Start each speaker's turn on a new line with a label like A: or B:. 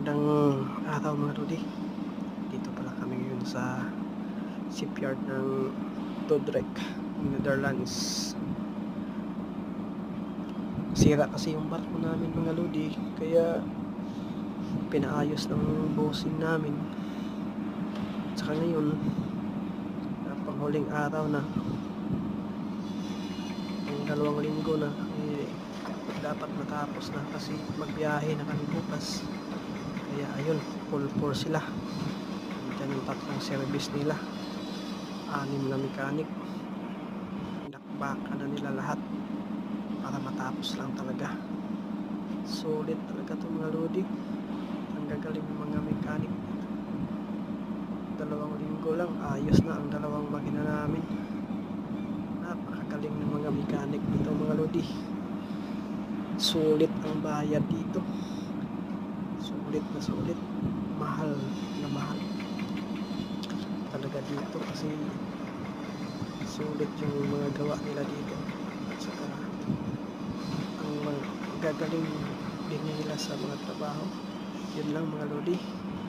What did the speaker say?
A: Magandang araw mga Rudy. Dito pala kami ngayon sa shipyard ng Dordrecht, Netherlands. Sira kasi yung barko namin mga Rudy, kaya pinaayos ng bossing namin. Tsaka ngayon, panghuling araw na, ang 2 linggo na, dapat matapos na kasi magbiyahe na kami bukas. Kaya ayun, full force sila. Diyan yung 3 service nila, 6 na mechanic. Pinakbaka na nila lahat para matapos lang talaga. Solid talaga ito mga Rudy. Ang gagaling ng mga mechanic. 2 linggo lang, ayos na ang 2 makina namin. Napakagaling ng mga mechanic dito mga Rudy. Sulit ang bayad dito. Sulit na sulit. Mahal na mahal talaga dito kasi sulit yung mga gawa nila dito. At saka ang gagaling din nila sa mga trabaho. Yun lang mga Lodi.